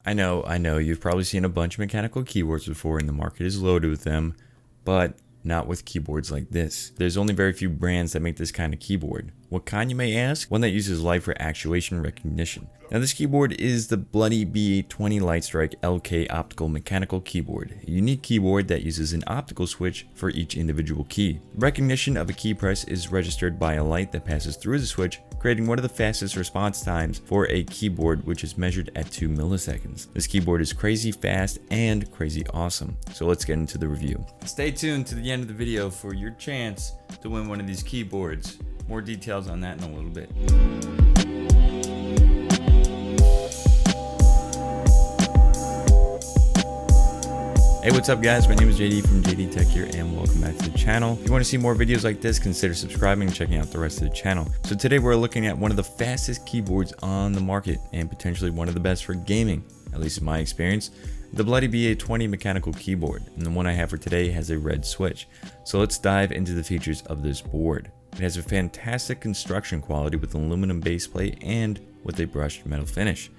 I know, you've probably seen a bunch of mechanical keyboards before and the market is loaded with them, but not with keyboards like this. There's only very few brands that make this kind of keyboard. What kind, you may ask? One that uses light for actuation recognition. Now this keyboard is the Bloody B820 Lightstrike LK optical mechanical keyboard, a unique keyboard that uses an optical switch for each individual key. Recognition of a key press is registered by a light that passes through the switch, creating one of the fastest response times for a keyboard, which is measured at 2 milliseconds. This keyboard is crazy fast and crazy awesome. So let's get into the review. Stay tuned to the end of the video for your chance to win one of these keyboards. More details on that in a little bit. Hey, what's up guys? My name is JD from JDTechGear and welcome back to the channel. If you want to see more videos like this, consider subscribing and checking out the rest of the channel. So today we're looking at one of the fastest keyboards on the market and potentially one of the best for gaming, at least in my experience, the Bloody B820 mechanical keyboard. And the one I have for today has a red switch. So let's dive into the features of this board. It has a fantastic construction quality with aluminum base plate and with a brushed metal finish.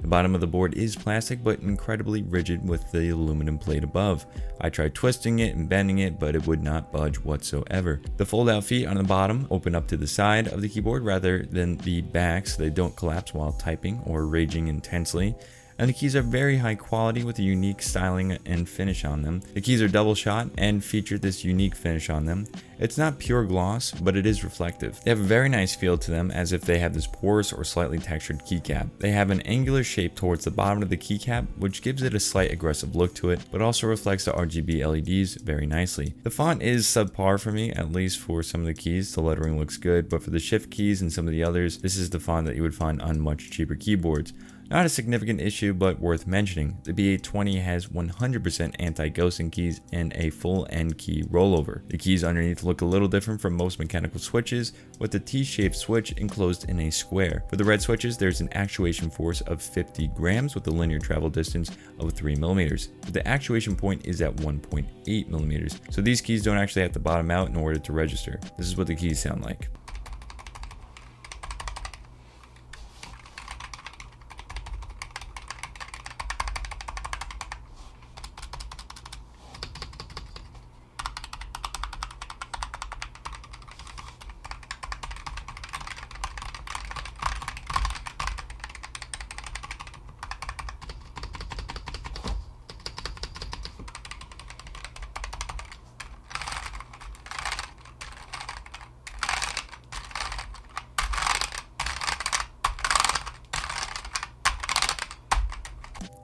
The bottom of the board is plastic but incredibly rigid with the aluminum plate above. I tried twisting it and bending it, but it would not budge whatsoever. The fold out feet on the bottom open up to the side of the keyboard rather than the back, so they don't collapse while typing or raging intensely. And the keys are very high quality with a unique styling and finish on them. The keys are double shot and feature this unique finish on them. It's not pure gloss, but it is reflective. They have a very nice feel to them, as if they have this porous or slightly textured keycap. They have an angular shape towards the bottom of the keycap, which gives it a slight aggressive look to it, but also reflects the RGB LEDs very nicely. The font is subpar for me, at least for some of the keys. The lettering looks good, but for the shift keys and some of the others, this is the font that you would find on much cheaper keyboards. Not a significant issue, but worth mentioning. The B820 has 100% anti-ghosting keys and a full end key rollover. The keys underneath look a little different from most mechanical switches, with the T-shaped switch enclosed in a square. For the red switches, there's an actuation force of 50 grams with a linear travel distance of 3 millimeters. The actuation point is at 1.8 millimeters, so these keys don't actually have to bottom out in order to register. This is what the keys sound like.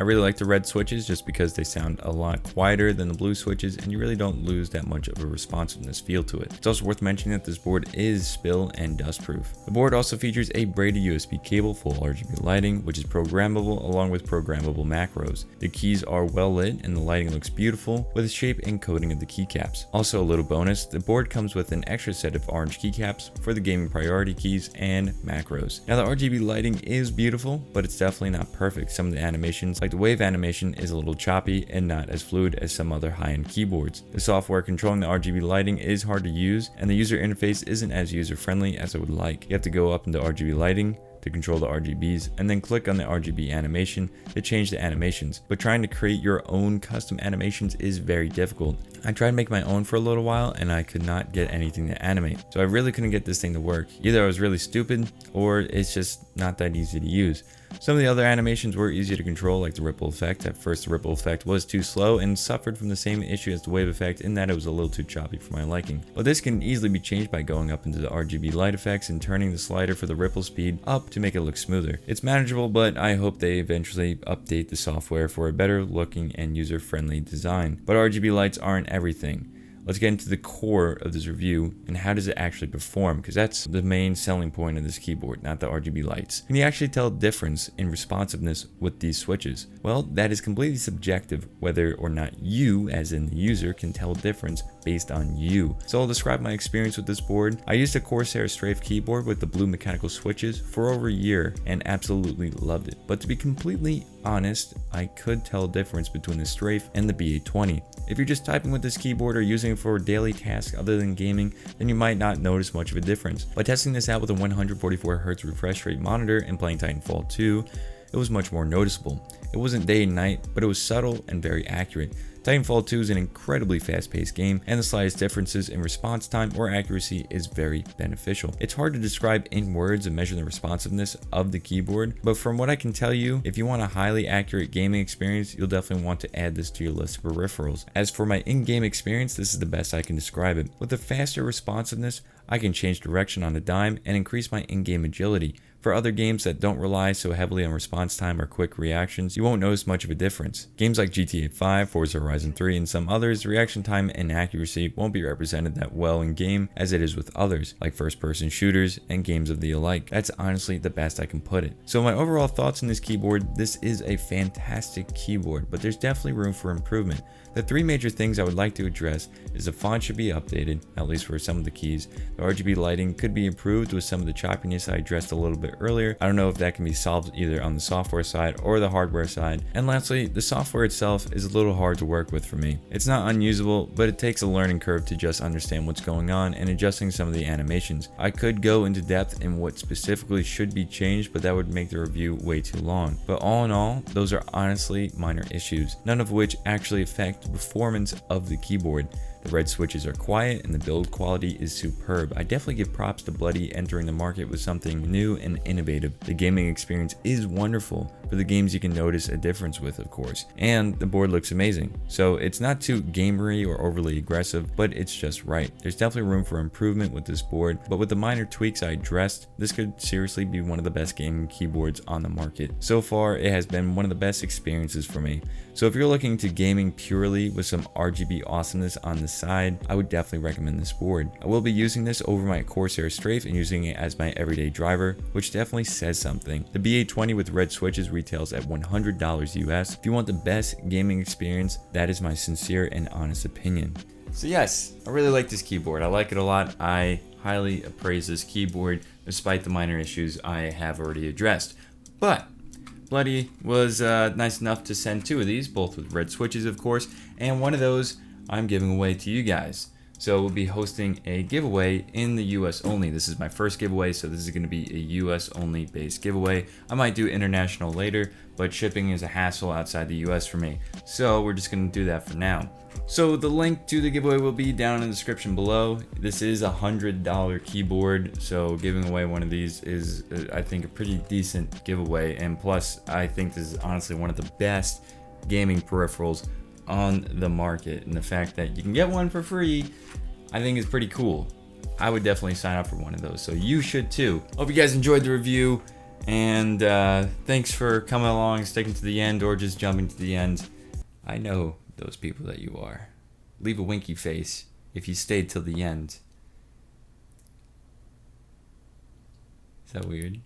I really like the red switches just because they sound a lot quieter than the blue switches and you really don't lose that much of a responsiveness feel to it. It's also worth mentioning that this board is spill and dust proof. The board also features a braided USB cable, full Rgb lighting, which is programmable along with programmable macros. The keys are well lit and the lighting looks beautiful with the shape and coating of the keycaps. Also a little bonus, the board comes with an extra set of orange keycaps for the gaming priority keys and macros. Now the Rgb lighting is beautiful, but it's definitely not perfect. Some of the animations, like the wave animation, is a little choppy and not as fluid as some other high-end keyboards. The software controlling the Rgb lighting is hard to use, and the user interface isn't as user-friendly as I would like. You have to go up into Rgb lighting to control the RGBs and then click on the RGB animation to change the animations, but trying to create your own custom animations is very difficult. I tried to make my own for a little while and I could not get anything to animate, so I really couldn't get this thing to work. Either I was really stupid or it's just not that easy to use. Some of the other animations were easier to control, like the ripple effect. At first the ripple effect was too slow and suffered from the same issue as the wave effect in that it was a little too choppy for my liking. But this can easily be changed by going up into the RGB light effects and turning the slider for the ripple speed up to make it look smoother. It's manageable, but I hope they eventually update the software for a better looking and user-friendly design. But RGB lights aren't everything. Let's get into the core of this review and how does it actually perform, because that's the main selling point of this keyboard, not the RGB lights. Can you actually tell a difference in responsiveness with these switches? Well, that is completely subjective whether or not you, as in the user, can tell a difference based on you. So I'll describe my experience with this board. I used a Corsair Strafe keyboard with the blue mechanical switches for over a year and absolutely loved it. But to be completely honest, I could tell a difference between the Strafe and the B820. If you're just typing with this keyboard or using it for daily tasks other than gaming, then you might not notice much of a difference. By testing this out with a 144Hz refresh rate monitor and playing Titanfall 2, it was much more noticeable. It wasn't day and night, but it was subtle and very accurate. Titanfall 2 is an incredibly fast-paced game, and the slightest differences in response time or accuracy is very beneficial. It's hard to describe in words and measure the responsiveness of the keyboard, but from what I can tell you, if you want a highly accurate gaming experience, you'll definitely want to add this to your list of peripherals. As for my in-game experience, this is the best I can describe it. With the faster responsiveness, I can change direction on a dime and increase my in-game agility. For other games that don't rely so heavily on response time or quick reactions, you won't notice much of a difference. Games like GTA 5, Forza Horizon 3, and some others, reaction time and accuracy won't be represented that well in game as it is with others, like first-person shooters and games of the alike. That's honestly the best I can put it. So my overall thoughts on this keyboard, this is a fantastic keyboard, but there's definitely room for improvement. The three major things I would like to address is the font should be updated, at least for some of the keys. The Rgb lighting could be improved with some of the choppiness I addressed a little bit earlier. I don't know if that can be solved either on the software side or the hardware side. And lastly, the software itself is a little hard to work with for me. It's not unusable, but it takes a learning curve to just understand what's going on and adjusting some of the animations. I could go into depth in what specifically should be changed, but that would make the review way too long. But all in all, those are honestly minor issues, none of which actually affect the performance of the keyboard. The red switches are quiet and the build quality is superb. I definitely give props to Bloody entering the market with something new and innovative. The gaming experience is wonderful for the games you can notice a difference with, of course, and the board looks amazing. So it's not too gamery or overly aggressive, but it's just right. There's definitely room for improvement with this board, but with the minor tweaks I addressed, this could seriously be one of the best gaming keyboards on the market. So far, it has been one of the best experiences for me. So if you're looking to gaming purely with some RGB awesomeness on the side, I would definitely recommend this board. I will be using this over my Corsair Strafe and using it as my everyday driver, which definitely says something. The B820 with red switches retails at $100 US. If you want the best gaming experience, that is my sincere and honest opinion. So yes, I really like this keyboard. I like it a lot. I highly appraise this keyboard despite the minor issues I have already addressed. But Bloody was nice enough to send two of these, both with red switches of course, and one of those I'm giving away to you guys. So we'll be hosting a giveaway in the US only. This is my first giveaway, so this is going to be a US only based giveaway. I might do international later, but shipping is a hassle outside the US for me. So we're just going to do that for now. So the link to the giveaway will be down in the description below. This is a $100 keyboard, so giving away one of these is, I think, a pretty decent giveaway. And plus, I think this is honestly one of the best gaming peripherals on the market, and the fact that you can get one for free, I think is pretty cool. I would definitely sign up for one of those, so you should too. Hope you guys enjoyed the review, and thanks for coming along, sticking to the end, or just jumping to the end. I know those people that you are. Leave a winky face if you stayed till the end. Is that weird?